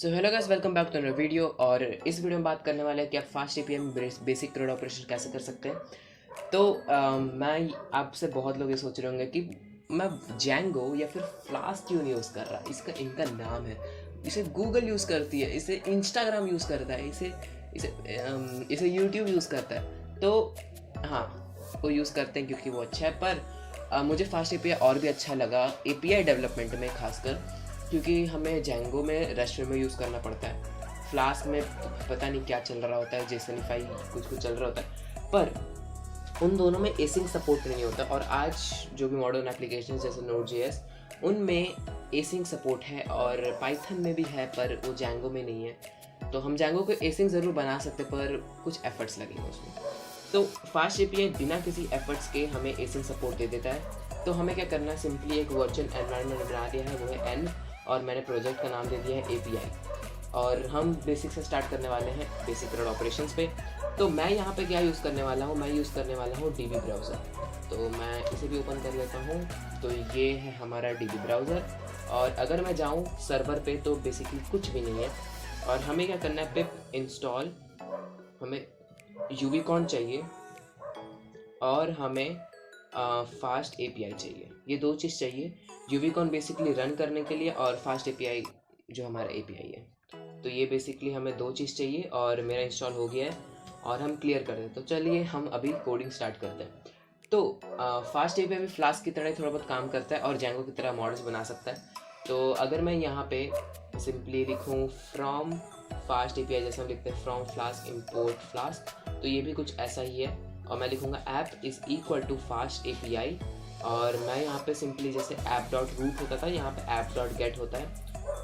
So hello guys, welcome back to another video. और इस video में बात करने वाले हैं कि आप फास्ट एपीआई में बेसिक क्रेड ऑपरेशन कैसे कर सकते हैं। तो मैं आपसे बहुत लोग ये सोच रहे होंगे कि मैं जैंगो या फिर फ्लास्क क्यों नहीं यूज़ कर रहा। इसका इनका नाम है, इसे गूगल यूज़ करती है, इसे इंस्टाग्राम यूज़ करता है, इसे यूट्यूब यूज़ करता है। तो हाँ, वो यूज़ करते हैं क्योंकि वो अच्छा है। पर मुझे फास्ट एपीआई और भी अच्छा लगा एपीआई डेवलपमेंट में खासकर, क्योंकि हमें जैंगो में रेस्ट में यूज़ करना पड़ता है। फ्लास्क में पता नहीं क्या चल रहा होता है, जेसनिफाई कुछ चल रहा होता है। पर उन दोनों में एसिंग सपोर्ट नहीं होता। और आज जो भी मॉडर्न एप्लीकेशन जैसे Node.js, उनमें एसिंग सपोर्ट है और पाइथन में भी है, पर वो जैंगो में नहीं है। तो हम जैंगो को एसिंग ज़रूर बना सकते, पर कुछ एफर्ट्स लगेंगे उसमें। तो फास्ट एपीआई बिना किसी एफर्ट्स के हमें एसिंग सपोर्ट दे देता है। तो हमें क्या करना है, सिंपली एक वर्चुअल एनवायरनमेंट बना दिया है, वो है एन, और मैंने प्रोजेक्ट का नाम दे दिया है एपीआई। और हम बेसिक से स्टार्ट करने वाले हैं बेसिक क्रेड ऑपरेशंस पे। तो मैं यहाँ पे क्या यूज़ करने वाला हूँ, मैं यूज़ करने वाला हूँ डीबी ब्राउज़र। तो मैं इसे भी ओपन कर लेता हूँ। तो ये है हमारा डीबी ब्राउज़र। और अगर मैं जाऊँ सर्वर पे तो बेसिकली कुछ भी नहीं है। और हमें क्या करना है, पिप इंस्टॉल, हमें यूविकॉन चाहिए और हमें फास्ट एपीआई चाहिए। ये दो चीज़ चाहिए, यूविकॉन बेसिकली रन करने के लिए और फास्ट एपीआई जो हमारा एपीआई है। तो ये बेसिकली हमें दो चीज़ चाहिए और मेरा इंस्टॉल हो गया है और हम क्लियर कर दें। तो चलिए हम अभी कोडिंग स्टार्ट करते हैं। तो फास्ट एपीआई भी फ्लास्क की तरह थोड़ा बहुत काम करता है और जैंगो की तरह मॉडल्स बना सकता है। तो अगर मैं यहाँ पे सिंपली लिखूँ फ्रॉम फास्ट एपीआई, जैसे हम लिखते हैं फ्रॉम फ्लास्क इम्पोर्ट फ्लास्क, तो ये भी कुछ ऐसा ही है। और मैं लिखूँगा app is equal to fast API. और मैं यहाँ पे सिंपली जैसे ऐप डॉट रूट होता था, यहाँ पे ऐप डॉट गेट होता है।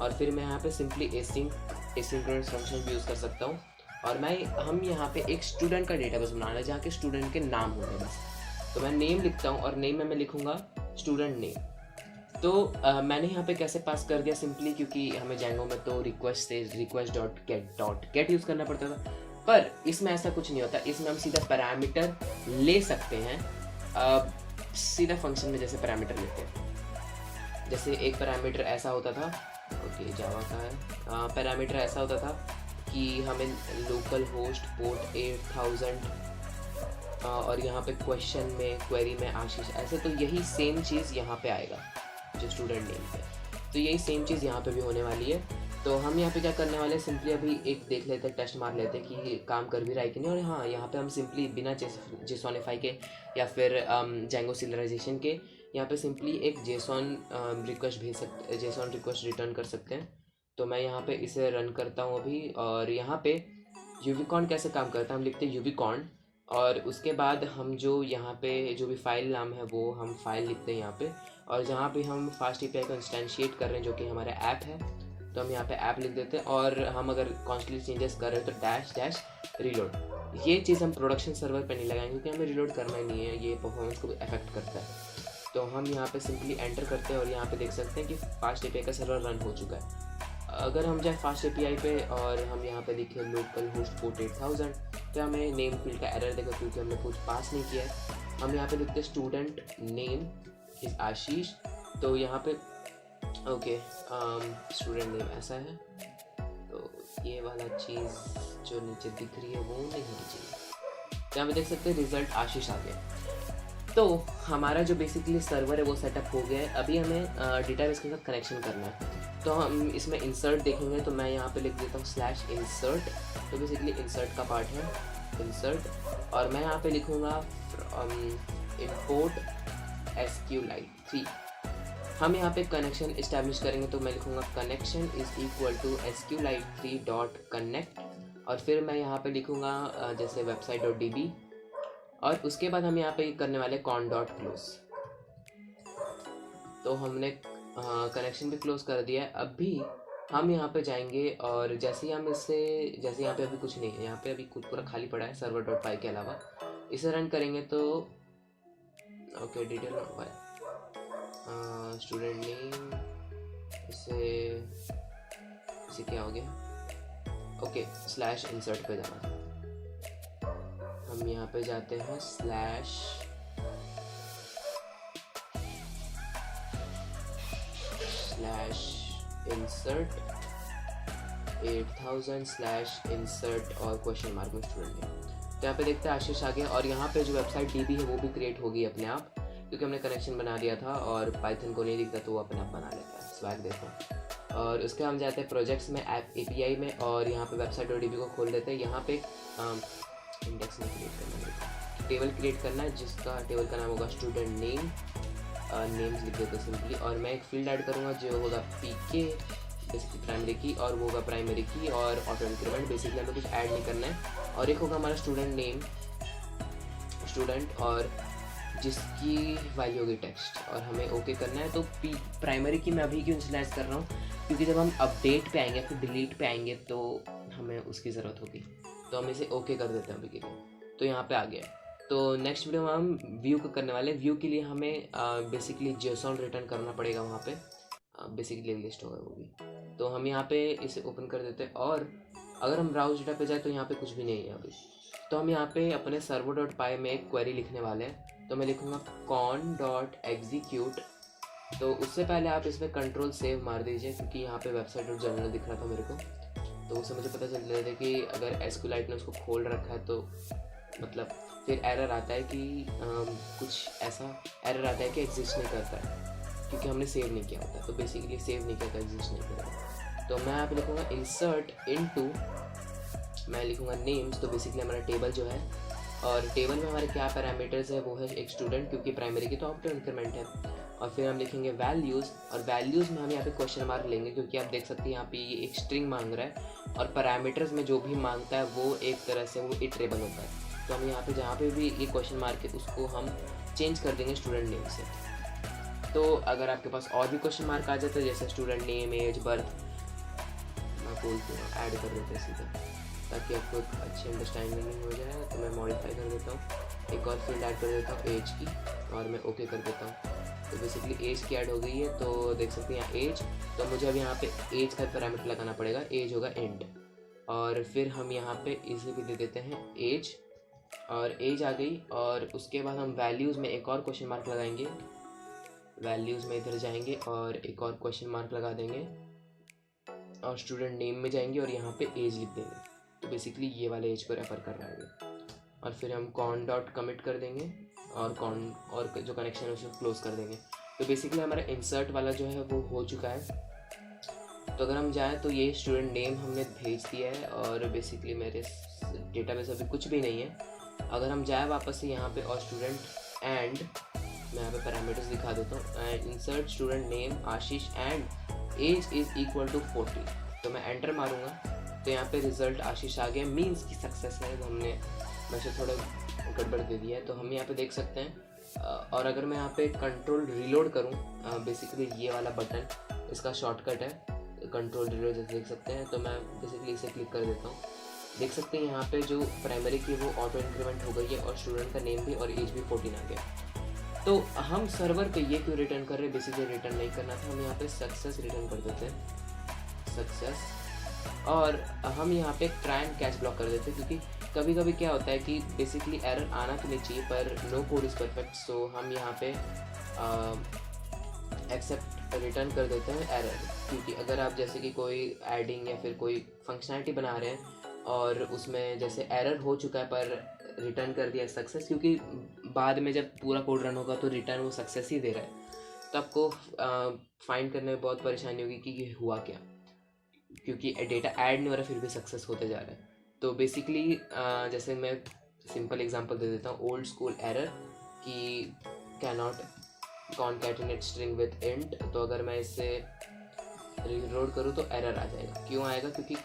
और फिर मैं यहाँ पे सिंपली एसिंक्रोनस फंक्शन भी यूज़ कर सकता हूँ। और हम यहाँ पे एक स्टूडेंट का डेटाबेस बनाना है जहाँ के स्टूडेंट के नाम होंगे बस। तो मैं नेम लिखता हूँ और नेम में मैं लिखूँगा स्टूडेंट नेम। तो मैंने यहाँ पे कैसे पास कर दिया, सिंपली क्योंकि हमें जैंगो में तो रिक्वेस्ट से रिक्वेस्ट.गेट यूज़ करना पड़ता था। पर इसमें ऐसा कुछ नहीं होता, इसमें हम सीधा पैरामीटर ले सकते हैं। सीधा फंक्शन में जैसे पैरामीटर लेते हैं, जैसे एक पैरामीटर ऐसा होता था, ओके जावा का है, पैरामीटर ऐसा होता था कि हमें लोकल होस्ट पोर्ट 8000 और यहाँ पे क्वेश्चन में क्वेरी में आशीष, ऐसे। तो यही सेम चीज़ यहाँ पे आएगा जो स्टूडेंट नेम पे। तो यही सेम चीज़ यहाँ पे भी होने वाली है। तो हम यहाँ पे क्या करने वाले हैं, सिंपली अभी एक देख लेते हैं, टेस्ट मार लेते हैं कि काम कर भी रहा है कि नहीं। और हाँ, यहाँ पे हम सिंपली बिना जेसॉनिफाई के या फिर जैंगो सीरियलाइजेशन के यहाँ पे सिंपली एक जेसॉन रिक्वेस्ट भेज सकते, जेसॉन रिक्वेस्ट रिटर्न कर सकते हैं। तो मैं यहाँ पे इसे रन करता हूँ अभी। और यहाँ पे यूविकॉन कैसे काम करता है, हम लिखते हैं यूविकॉन और उसके बाद हम जो यहाँ पे जो भी फाइल नाम है वो हम फाइल लिखते हैं यहाँ पे। और जहाँ पे हम फास्ट एपीआई को इंस्टेंशिएट कर रहे हैं जो कि हमारा ऐप है, तो हम यहाँ पे ऐप लिख देते हैं। और हम अगर कॉन्स्टेंटली चेंजेस कर रहे हैं तो डैश डैश रीलोड। ये चीज़ हम प्रोडक्शन सर्वर पे नहीं लगाएंगे क्योंकि हमें रीलोड करना ही नहीं है, ये परफॉर्मेंस को अफेक्ट करता है। तो हम यहाँ पे सिंपली एंटर करते हैं और यहाँ पे देख सकते हैं कि फास्ट एपीआई का सर्वर रन हो चुका है। अगर हम जाए फास्ट एपीआई पे और हम यहाँ पे लिखे लोकल होस्ट पोर्ट 8000, तो हमें नेम फील्ड का एरर देगा क्योंकि हमने कुछ पास नहीं किया है। हम यहाँ पे लिखते हैं स्टूडेंट नेम इज आशीष। तो यहाँ पे ओके, स्टूडेंट नेम ऐसा है, तो ये वाला चीज़ जो नीचे दिख रही है वो नहीं होनी चाहिए। तो यहाँ पे देख सकते हैं रिजल्ट आशीष आ गया। तो हमारा जो बेसिकली सर्वर है वो सेटअप हो गया है। अभी हमें डेटाबेस के साथ कनेक्शन करना है। तो हम इसमें इंसर्ट देखेंगे, तो मैं यहाँ पे लिख देता हूँ /insert। तो बेसिकली इंसर्ट का पार्ट है इंसर्ट। और मैं यहाँ पे लिखूँगा import SQLite 3। हम यहाँ पे कनेक्शन इस्टेब्लिश करेंगे, तो मैं लिखूँगा connection is equal to SQLite3.connect। और फिर मैं यहाँ पे लिखूँगा जैसे website.db। और उसके बाद हम यहाँ पे करने वाले con.close। तो हमने कनेक्शन भी क्लोज कर दिया है। अभी हम यहाँ पे जाएंगे और जैसे ही हम इससे, जैसे यहाँ पे अभी कुछ नहीं है, यहाँ पे अभी कुछ पूरा खाली पड़ा है server.py के अलावा, इसे रन करेंगे तो ओके डिटेल स्टूडेंट नेम, इसे क्या हो गया, ओके /insert पे जाना है। हम यहाँ पे जाते हैं /insert 8000/insert और क्वेश्चन मार्क में स्टूडेंट नेम। तो यहाँ पे देखते हैं आशीष आ गया, और यहाँ पे जो वेबसाइट डीबी है वो भी क्रिएट होगी अपने आप, क्योंकि हमने कनेक्शन बना दिया था और पाइथन को नहीं दिखता तो वो अपने आप बना लेता है। स्वैग देखो, और उसके हम जाते हैं प्रोजेक्ट्स में, ऐप API में, और यहाँ पे वेबसाइट और डीबी को खोल देते हैं। यहाँ पे इंडेक्स में क्रिएट करना है, टेबल क्रिएट करना है, जिसका टेबल का नाम होगा स्टूडेंट नेम, नेम्स लिख देते सिंपली, और मैं एक फील्ड ऐड करूँगा जो होगा PK बेसिकली प्राइमरी की, और वो होगा प्राइमरी की और ऑटो इंक्रीमेंट, बेसिकली हमें कुछ ऐड नहीं करना है। और एक होगा हमारा स्टूडेंट नेम, स्टूडेंट, और जिसकी वैल्यू होगी टेक्स्ट, और हमें ओके करना है। तो प्राइमरी की मैं अभी क्यों इनिशियलाइज कर रहा हूँ, क्योंकि जब हम अपडेट पे आएंगे फिर डिलीट पे आएंगे तो हमें उसकी ज़रूरत होगी, तो हम इसे ओके कर देते हैं अभी के लिए। तो यहाँ पे आ गया। तो नेक्स्ट वीडियो में हम व्यू को करने वाले हैं। व्यू के लिए हमें बेसिकली जेसॉन रिटर्न करना पड़ेगा, वहाँ पे बेसिकली लिस्ट होगा वो भी। तो हम यहाँ पे इसे ओपन कर देते हैं, और अगर हम ब्राउज डेटा पे जाए तो यहाँ पे कुछ भी नहीं है अभी। तो हम यहाँ पे अपने server.py में एक क्वेरी लिखने वाले हैं। तो मैं लिखूँगा con.execute। तो उससे पहले आप इसमें कंट्रोल सेव मार दीजिए, क्योंकि यहाँ पे वेबसाइट और जर्नल दिख रहा था मेरे को, तो उससे मुझे पता चल रहा था कि अगर SQLite ने उसको खोल रखा है तो मतलब फिर एरर आता है कि कुछ ऐसा एरर आता है कि एग्जिस्ट नहीं करता है, क्योंकि हमने सेव नहीं किया होता। तो बेसिकली सेव नहीं किया तो एग्जिस्ट नहीं करेगा। तो मैं यहाँ पे लिखूँगा इंसर्ट इनटू, मैं लिखूँगा नेम्स। तो बेसिकली हमारा टेबल जो है, और टेबल में हमारे क्या पैरामीटर्स है वो है एक स्टूडेंट, क्योंकि प्राइमरी की तो ऑटो इंक्रीमेंट है। और फिर हम लिखेंगे वैल्यूज़, और वैल्यूज़ में हम यहाँ पे क्वेश्चन मार्क लेंगे, क्योंकि आप देख सकते हैं यहाँ पे ये एक स्ट्रिंग मांग रहा है, और पैरामीटर्स में जो भी मांगता है वो एक तरह से वो इटरेबल होता है। तो हम यहाँ पे जहाँ पे भी ये क्वेश्चन मार्क है उसको हम चेंज कर देंगे स्टूडेंट नेम से। तो अगर आपके पास और भी क्वेश्चन मार्क आ जाता है, जैसे स्टूडेंट नेम, एज, बर्थ, मैं बोलती हूँ ऐड कर देते हैं सीधे, ताकि आपको एक अच्छी अंडरस्टैंडिंग हो जाए। तो मैं मॉडिफाई कर देता हूँ, एक और फील्ड ऐड कर देता हूँ एज की, और मैं ओके कर देता हूँ। तो बेसिकली एज की ऐड हो गई है। तो देख सकते हैं यहाँ एज, तो मुझे अब यहाँ पे एज का पैरामीटर लगाना पड़ेगा, एज होगा इंट, और फिर हम यहाँ पे इसे भी दे देते हैं एज, और एज आ गई। और उसके बाद हम वैल्यूज़ में एक और क्वेश्चन मार्क लगाएंगे, वैल्यूज़ में इधर जाएंगे और एक और क्वेश्चन मार्क लगा देंगे, और स्टूडेंट नेम में जाएंगे और यहाँ पे एज लिख देंगे। तो बेसिकली ये वाले एज को रेफर कर रहा है। और फिर हम con.commit कर देंगे, और जो कनेक्शन है उसको क्लोज कर देंगे। तो बेसिकली हमारा इंसर्ट वाला जो है वो हो चुका है। तो अगर हम जाएँ तो ये स्टूडेंट नेम हमने भेज दिया है, और बेसिकली मेरे डेटाबेस अभी कुछ भी नहीं है। अगर हम जाए वापस से यहाँ पे, और स्टूडेंट एंड, मैं यहाँ पे पैरामीटर्स दिखा देता हूँ, and insert student name Ashish and age is equal to 40। तो मैं एंटर मारूंगा, तो यहाँ पे रिजल्ट आशीष आ गया, मीन्स की सक्सेस है। तो हमने वैसे थोड़ा गड़बड़ दे दिया है, तो हम यहाँ पे देख सकते हैं। और अगर मैं यहाँ पे कंट्रोल रीलोड करूँ, बेसिकली ये वाला बटन इसका शॉर्टकट है, कंट्रोल रीलोड, जैसे देख सकते हैं। तो मैं बेसिकली इसे क्लिक कर देता हूँ, देख सकते हैं यहाँ पे जो प्राइमरी की वो ऑटो इंक्रीमेंट हो गई है, और स्टूडेंट का नेम भी और एज भी 14 आ गया। तो हम सर्वर पे ये क्यों रिटर्न कर रहे हैं, बेसिकली रिटर्न नहीं करना था, हम यहाँ पे सक्सेस रिटर्न कर देते हैं, सक्सेस। और हम यहाँ पे ट्राई एंड कैच ब्लॉक कर देते हैं, क्योंकि कभी कभी क्या होता है कि बेसिकली एरर आना तो नहीं चाहिए, पर नो कोड इज़ परफेक्ट। सो हम यहाँ पे एक्सेप्ट रिटर्न कर देते हैं एरर, क्योंकि अगर आप जैसे कि कोई एडिंग या फिर कोई फंक्शनैलिटी बना रहे हैं और उसमें जैसे एरर हो चुका है पर रिटर्न कर दिया सक्सेस, क्योंकि बाद में जब पूरा कोड रन होगा तो रिटर्न वो सक्सेस ही दे रहा है, तो आपको फाइंड करने में बहुत परेशानी होगी कि ये हुआ क्या, क्योंकि डेटा ऐड नहीं हो रहा फिर भी सक्सेस होते जा रहा है। तो बेसिकली जैसे मैं सिंपल एग्जांपल दे देता हूँ, ओल्ड स्कूल एरर कि can not concatenate string with int. तो अगर मैं इसे रीलोड करूँ तो एरर आ जाएगा। क्यों आएगा, क्योंकि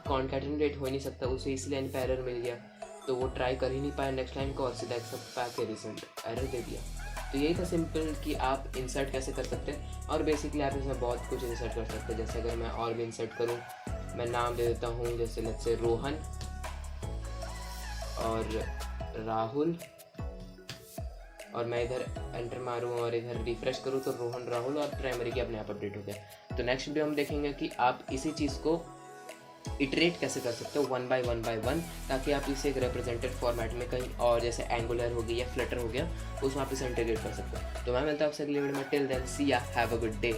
कॉन्कैटिनेट हो ही नहीं सकता, उसे इसी लाइन पे एरर मिल गया, तो वो ट्राई कर ही नहीं पाया नेक्स्ट लाइन को, और सीधा एक्सेप्ट पा के रिजल्ट एरर दे दिया। तो यही था सिंपल कि आप इंसर्ट कैसे कर सकते हैं, और बेसिकली आप इसमें बहुत कुछ इंसर्ट कर सकते हैं। जैसे अगर मैं और भी इंसर्ट करूँ, मैं नाम दे देता हूँ, जैसे लेट्स से रोहन और राहुल, और मैं इधर एंटर मारूँ और इधर रिफ्रेश करूँ तो रोहन राहुल और प्राइमरी की अपने आप अपडेट हो गया। तो नेक्स्ट वीडियो हम देखेंगे कि आप इसी चीज़ को इटरेट कैसे कर सकते हो 1 by 1, ताकि आप इसे एक रिप्रेजेंटेड फॉर्मेट में कहीं और जैसे एंगुलर हो गई या फ्लटर हो गया उसमें आप इसे इंटीग्रेट कर सकते हो। तो मैं मिलता हूँ आपसे अगले वीडियो में। टिल देन सी या, हैव अ गुड डे।